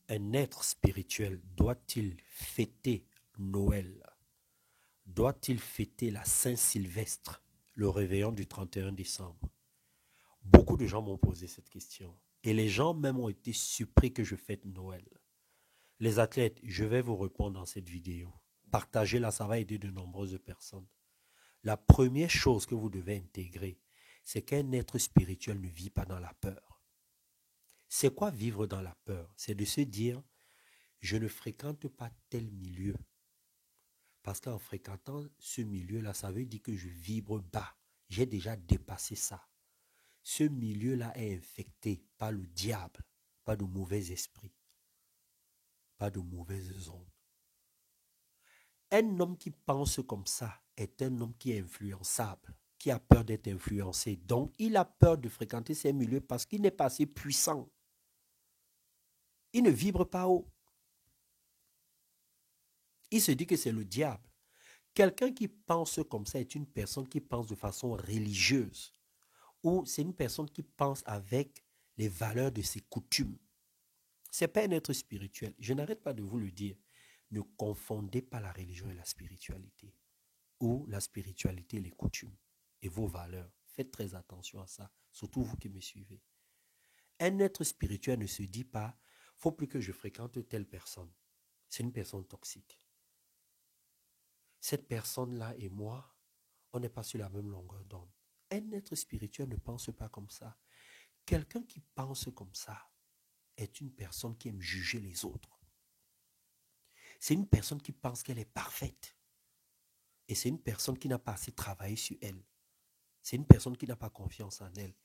Un être spirituel doit-il fêter Noël? Doit-il fêter la Saint-Sylvestre, le réveillon du 31 décembre? Beaucoup de gens m'ont posé cette question. Et les gens même ont été surpris que je fête Noël. Les athlètes, je vais vous répondre dans cette vidéo. Partagez-la, ça va aider de nombreuses personnes. La première chose que vous devez intégrer, c'est qu'un être spirituel ne vit pas dans la peur. C'est quoi vivre dans la peur? C'est de se dire, je ne fréquente pas tel milieu. Parce qu'en fréquentant ce milieu-là, ça veut dire que je vibre bas. J'ai déjà dépassé ça. Ce milieu-là est infecté par le diable, pas de mauvais esprits, pas de mauvaises ondes. Un homme qui pense comme ça est un homme qui est influençable, qui a peur d'être influencé. Donc, il a peur de fréquenter ces milieux parce qu'il n'est pas assez puissant. Il ne vibre pas haut. Il se dit que c'est le diable. Quelqu'un qui pense comme ça est une personne qui pense de façon religieuse. Ou c'est une personne qui pense avec les valeurs de ses coutumes. Ce n'est pas un être spirituel. Je n'arrête pas de vous le dire. Ne confondez pas la religion et la spiritualité. Ou la spiritualité et les coutumes et vos valeurs. Faites très attention à ça, surtout vous qui me suivez. Un être spirituel ne se dit pas, faut plus que je fréquente telle personne. C'est une personne toxique. Cette personne-là et moi, on n'est pas sur la même longueur d'onde. Un être spirituel ne pense pas comme ça. Quelqu'un qui pense comme ça est une personne qui aime juger les autres. C'est une personne qui pense qu'elle est parfaite. Et c'est une personne qui n'a pas assez travaillé sur elle. C'est une personne qui n'a pas confiance en elle.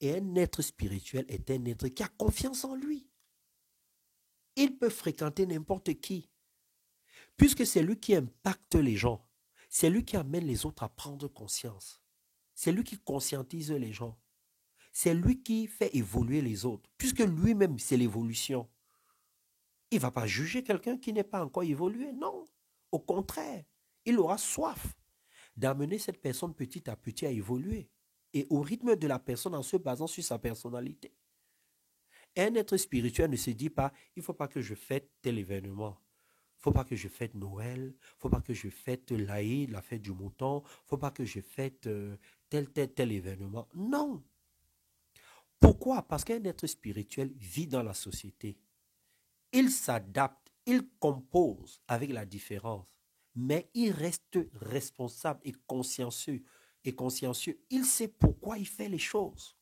Et un être spirituel est un être qui a confiance en lui. Il peut fréquenter n'importe qui. Puisque c'est lui qui impacte les gens. C'est lui qui amène les autres à prendre conscience. C'est lui qui conscientise les gens. C'est lui qui fait évoluer les autres. Puisque lui-même, c'est l'évolution. Il ne va pas juger quelqu'un qui n'est pas encore évolué. Non. Au contraire, il aura soif d'amener cette personne petit à petit à évoluer. Et au rythme de la personne en se basant sur sa personnalité. Un être spirituel ne se dit pas, il ne faut pas que je fête tel événement. Il ne faut pas que je fête Noël. Il ne faut pas que je fête l'Aïd, la fête du mouton. Il ne faut pas que je fête tel événement. Non. Pourquoi? Parce qu'un être spirituel vit dans la société. Il s'adapte, il compose avec la différence. Mais il reste responsable et consciencieux. Il sait pourquoi il fait les choses.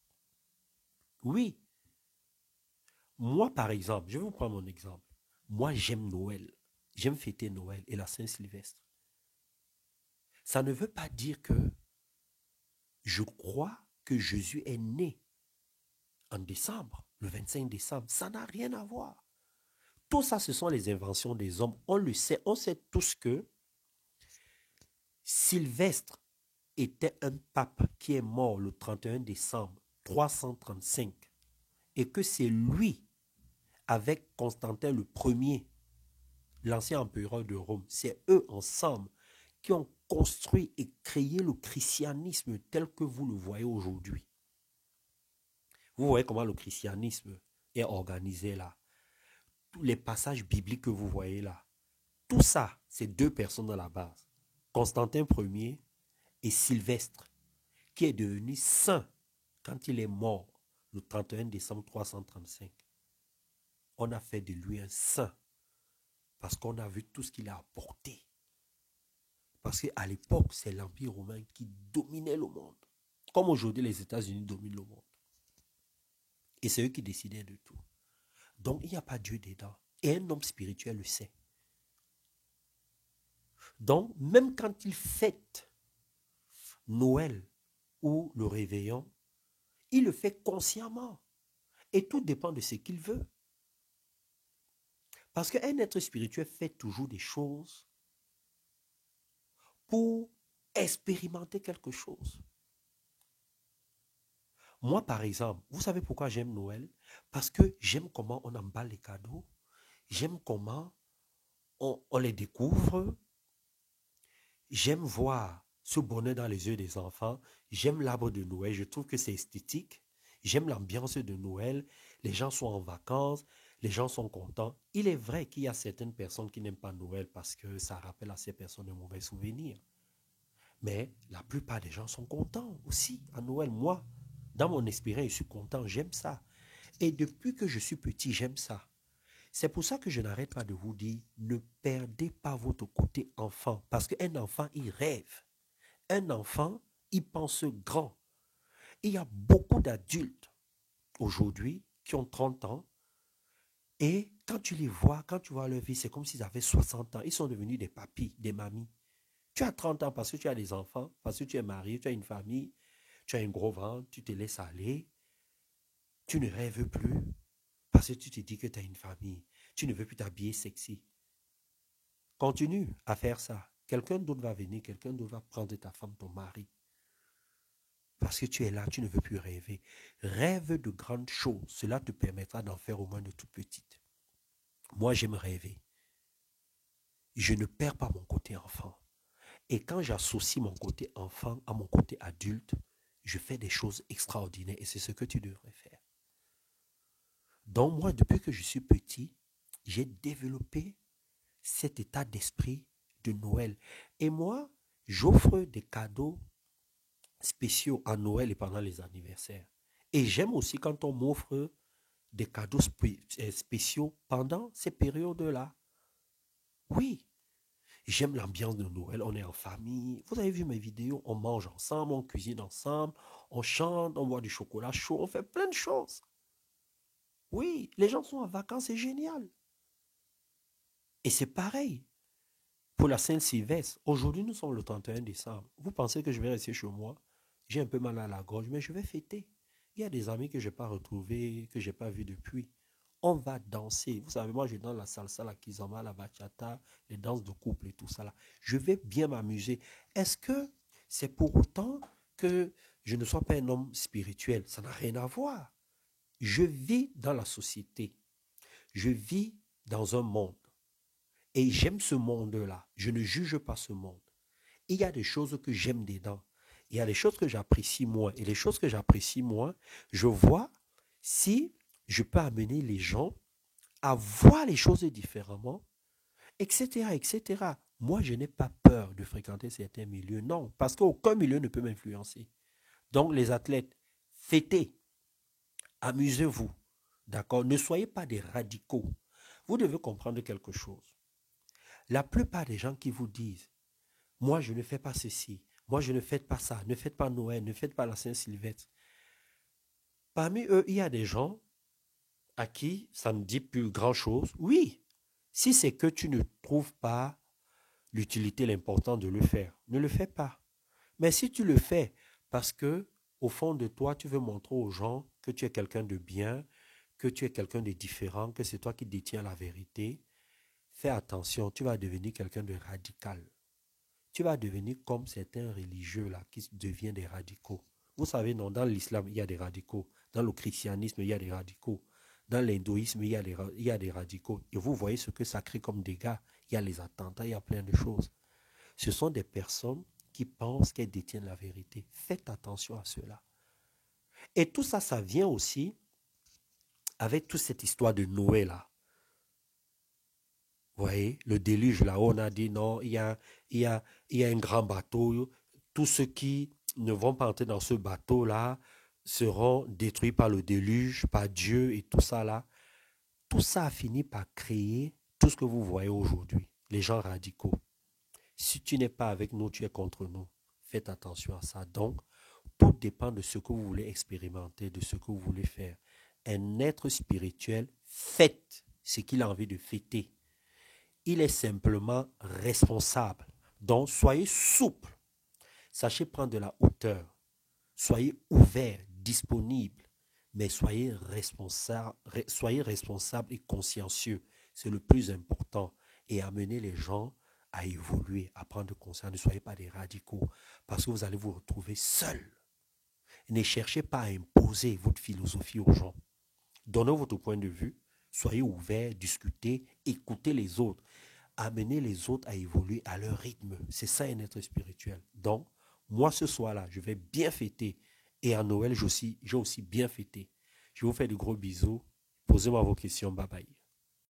Oui. Moi, par exemple, je vais vous prendre mon exemple. Moi, j'aime Noël. J'aime fêter Noël et la Saint-Sylvestre. Ça ne veut pas dire que je crois que Jésus est né en décembre, le 25 décembre. Ça n'a rien à voir. Tout ça, ce sont les inventions des hommes. On le sait. On sait tous que Sylvestre était un pape qui est mort le 31 décembre 335 et que c'est lui, avec Constantin le Premier, l'ancien empereur de Rome, c'est eux ensemble qui ont construit et créé le christianisme tel que vous le voyez aujourd'hui. Vous voyez comment le christianisme est organisé là. Tous les passages bibliques que vous voyez là, tout ça, c'est deux personnes à la base. Constantin Ier et Sylvestre, qui est devenu saint quand il est mort le 31 décembre 335. On a fait de lui un saint parce qu'on a vu tout ce qu'il a apporté. Parce qu'à l'époque, c'est l'Empire romain qui dominait le monde. Comme aujourd'hui, les États-Unis dominent le monde. Et c'est eux qui décidaient de tout. Donc, il n'y a pas Dieu dedans. Et un homme spirituel le sait. Donc, même quand il fête Noël ou le réveillon, il le fait consciemment. Et tout dépend de ce qu'il veut. Parce qu'un être spirituel fait toujours des choses pour expérimenter quelque chose. Moi, par exemple, vous savez pourquoi j'aime Noël? Parce que j'aime comment on emballe les cadeaux. J'aime comment on les découvre. J'aime voir ce bonheur dans les yeux des enfants. J'aime l'arbre de Noël. Je trouve que c'est esthétique. J'aime l'ambiance de Noël. Les gens sont en vacances. Les gens sont contents. Il est vrai qu'il y a certaines personnes qui n'aiment pas Noël parce que ça rappelle à ces personnes de mauvais souvenirs. Mais la plupart des gens sont contents aussi à Noël. Moi, dans mon expérience, je suis content, j'aime ça. Et depuis que je suis petit, j'aime ça. C'est pour ça que je n'arrête pas de vous dire, ne perdez pas votre côté enfant. Parce qu'un enfant, il rêve. Un enfant, il pense grand. Il y a beaucoup d'adultes aujourd'hui qui ont 30 ans et quand tu les vois, quand tu vois leur vie, c'est comme s'ils avaient 60 ans. Ils sont devenus des papis, des mamies. Tu as 30 ans parce que tu as des enfants, parce que tu es marié, tu as une famille, tu as un gros ventre, tu te laisses aller. Tu ne rêves plus parce que tu te dis que tu as une famille. Tu ne veux plus t'habiller sexy. Continue à faire ça. Quelqu'un d'autre va venir, quelqu'un d'autre va prendre ta femme, ton mari. Parce que tu es là, tu ne veux plus rêver. Rêve de grandes choses. Cela te permettra d'en faire au moins de toutes petites. Moi, j'aime rêver. Je ne perds pas mon côté enfant. Et quand j'associe mon côté enfant à mon côté adulte, je fais des choses extraordinaires et c'est ce que tu devrais faire. Donc moi, depuis que je suis petit, j'ai développé cet état d'esprit de Noël. Et moi, j'offre des cadeaux spéciaux à Noël et pendant les anniversaires. Et j'aime aussi quand on m'offre des cadeaux spéciaux pendant ces périodes-là. Oui, j'aime l'ambiance de Noël, on est en famille. Vous avez vu mes vidéos, on mange ensemble, on cuisine ensemble, on chante, on boit du chocolat chaud, on fait plein de choses. Oui, les gens sont en vacances, c'est génial. Et c'est pareil pour la Saint-Sylvestre. Aujourd'hui, nous sommes le 31 décembre. Vous pensez que je vais rester chez moi? J'ai un peu mal à la gorge, mais je vais fêter. Il y a des amis que je n'ai pas retrouvés, que je n'ai pas vus depuis. On va danser. Vous savez, moi, je danse la salsa, la kizomba, la bachata, les danses de couple et tout ça là. Je vais bien m'amuser. Est-ce que c'est pour autant que je ne sois pas un homme spirituel? Ça n'a rien à voir. Je vis dans la société. Je vis dans un monde. Et j'aime ce monde-là. Je ne juge pas ce monde. Il y a des choses que j'aime dedans. Il y a des choses que j'apprécie moins. Et les choses que j'apprécie moins, je vois si je peux amener les gens à voir les choses différemment, etc., etc. Moi, je n'ai pas peur de fréquenter certains milieux. Non, parce qu'aucun milieu ne peut m'influencer. Donc, les athlètes, fêtez, amusez-vous. D'accord? Ne soyez pas des radicaux. Vous devez comprendre quelque chose. La plupart des gens qui vous disent, moi, je ne fais pas ceci, moi, je ne fais pas ça, ne faites pas Noël, ne faites pas la Saint-Sylvestre. Parmi eux, il y a des gens à qui ça ne dit plus grand-chose. Oui, si c'est que tu ne trouves pas l'utilité, l'important de le faire, ne le fais pas. Mais si tu le fais parce que, au fond de toi, tu veux montrer aux gens que tu es quelqu'un de bien, que tu es quelqu'un de différent, que c'est toi qui détiens la vérité, fais attention, tu vas devenir quelqu'un de radical. Tu vas devenir comme certains religieux là qui deviennent des radicaux. Vous savez, non, dans l'islam, il y a des radicaux. Dans le christianisme, il y a des radicaux. Dans l'hindouisme, il y a des radicaux. Et vous voyez ce que ça crée comme dégâts. Il y a les attentats, il y a plein de choses. Ce sont des personnes qui pensent qu'elles détiennent la vérité. Faites attention à cela. Et tout ça, ça vient aussi avec toute cette histoire de Noël là. Vous voyez, le déluge là, on a dit non, il y a un grand bateau. Tous ceux qui ne vont pas entrer dans ce bateau-là seront détruits par le déluge, par Dieu et tout ça là. Tout ça a fini par créer tout ce que vous voyez aujourd'hui, les gens radicaux. Si tu n'es pas avec nous, tu es contre nous. Faites attention à ça. Donc, tout dépend de ce que vous voulez expérimenter, de ce que vous voulez faire. Un être spirituel fête ce qu'il a envie de fêter. Il est simplement responsable. Donc, soyez souple. Sachez prendre de la hauteur. Soyez ouvert, disponible. Mais soyez responsable et consciencieux. C'est le plus important. Et amenez les gens à évoluer, à prendre conscience. Ne soyez pas des radicaux. Parce que vous allez vous retrouver seul. Ne cherchez pas à imposer votre philosophie aux gens. Donnez votre point de vue. Soyez ouvert, discutez, écoutez les autres. Amener les autres à évoluer à leur rythme. C'est ça un être spirituel. Donc, moi ce soir-là, je vais bien fêter. Et à Noël, j'ai aussi bien fêté. Je vous fais de gros bisous. Posez-moi vos questions. Bye bye.